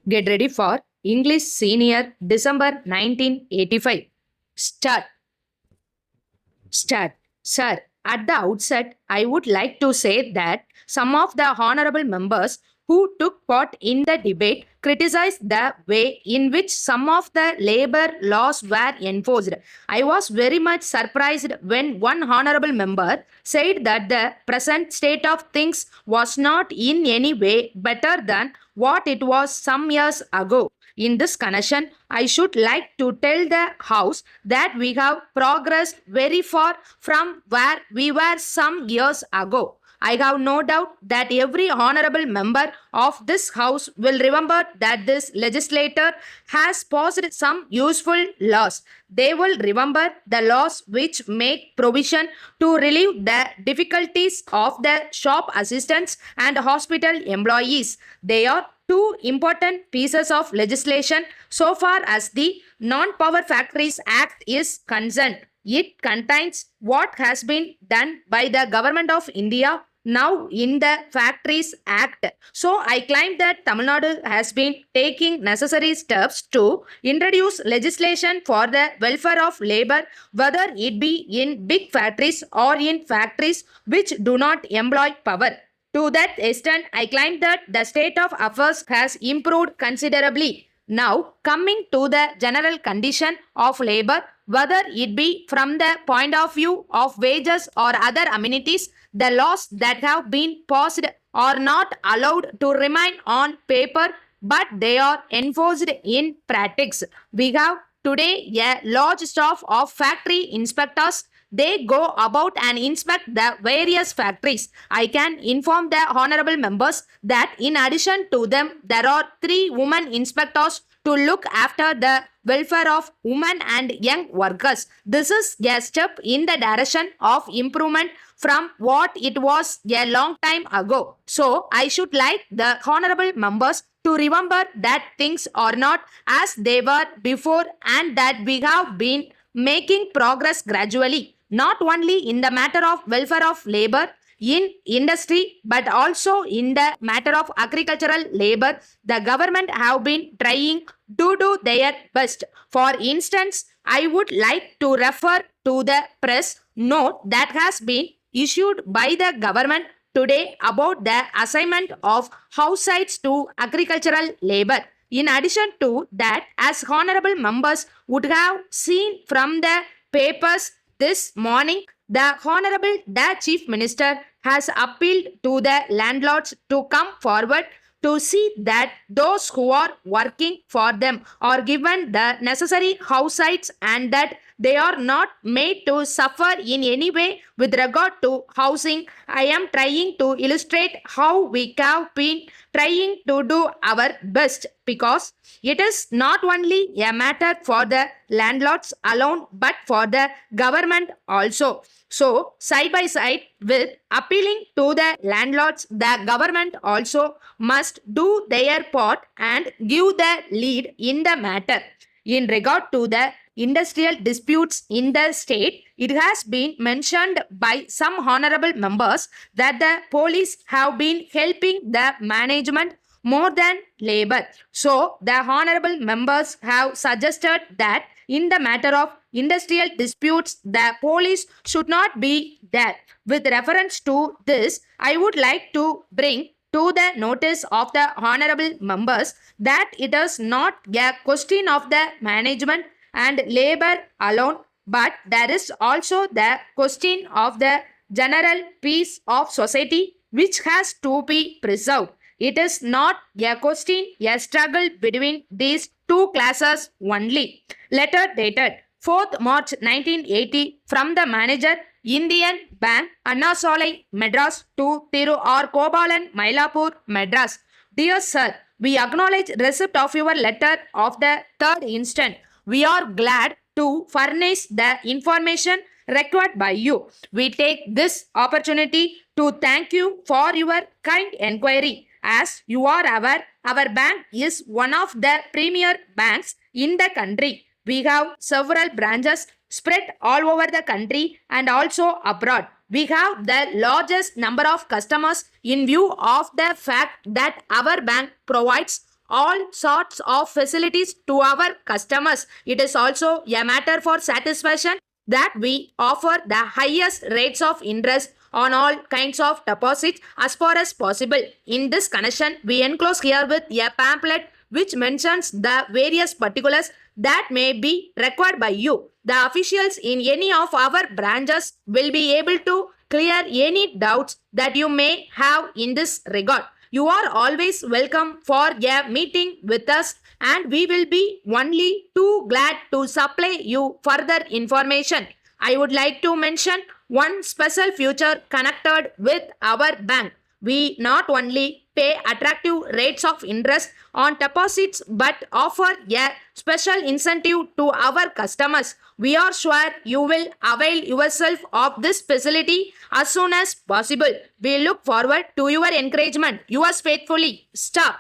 Get ready for English Senior December 1985. Start. Sir, at the outset, I would like to say that some of the honorable members who took part in the debate criticized the way in which some of the labor laws were enforced. I was very much surprised when one honorable member said that the present state of things was not in any way better than what it was some years ago. In this connection, I should like to tell the House that we have progressed very far from where we were some years ago. I have no doubt that every honorable member of this House will remember that this legislator has passed some useful laws. They will remember the laws which make provision to relieve the difficulties of the shop assistants and hospital employees. They are two important pieces of legislation so far as the Non-Power Factories Act is concerned. It contains what has been done by the Government of India now in the Factories Act. So I claim that Tamil Nadu has been taking necessary steps to introduce legislation for the welfare of labor, whether it be in big factories or in factories which do not employ power. To that extent, I claim that the state of affairs has improved considerably. Now, coming to the general condition of labor, whether it be from the point of view of wages or other amenities, the laws that have been passed are not allowed to remain on paper, but they are enforced in practice. We have today a large staff of factory inspectors. They go about and inspect the various factories. I can inform the honorable members that in addition to them, there are 3 women inspectors to look after the welfare of women and young workers. This is a step in the direction of improvement from what it was a long time ago. So, I should like the honorable members to remember that things are not as they were before and that we have been making progress gradually, not only in the matter of welfare of labor in industry but also in the matter of agricultural labor. The government have been trying to do their best. For instance, I would like to refer to the press note that has been issued by the government today about the assignment of house sites to agricultural labor. In addition to that, as honorable members would have seen from the papers this morning, the Honorable the Chief Minister has appealed to the landlords to come forward to see that those who are working for them are given the necessary house sites and that they are not made to suffer in any way with regard to housing. I am trying to illustrate how we have been trying to do our best because it is not only a matter for the landlords alone but for the government also. So, side by side with appealing to the landlords, the government also must do their part and give the lead in the matter. In regard to the industrial disputes in the state, it has been mentioned by some honorable members that the police have been helping the management more than labor. So, the honorable members have suggested that in the matter of industrial disputes, the police should not be there. With reference to this, I would like to bring to the notice of the honorable members that it is not a question of the management and labor alone, but there is also the question of the general peace of society which has to be preserved. It is not a question, a struggle between these two classes only. Letter dated 4th March 1980 from the manager, Indian Bank, Anna Salai, Madras to Thiru R. Kobalan, Mylapore, Madras. Dear Sir, we acknowledge receipt of your letter of the 3rd instant. We are glad to furnish the information required by you. We take this opportunity to thank you for your kind inquiry. As you are aware, our bank is one of the premier banks in the country. We have several branches spread all over the country and also abroad. We have the largest number of customers in view of the fact that our bank provides all sorts of facilities to our customers. It is also a matter for satisfaction that we offer the highest rates of interest on all kinds of deposits as far as possible. In this connection, we enclose here with a pamphlet which mentions the various particulars that may be required by you. The officials in any of our branches will be able to clear any doubts that you may have in this regard. You are always welcome for a meeting with us, and we will be only too glad to supply you further information. I would like to mention one special feature connected with our bank. We not only pay attractive rates of interest on deposits but offer a special incentive to our customers. We are sure you will avail yourself of this facility as soon as possible. We look forward to your encouragement. Yours faithfully, Star.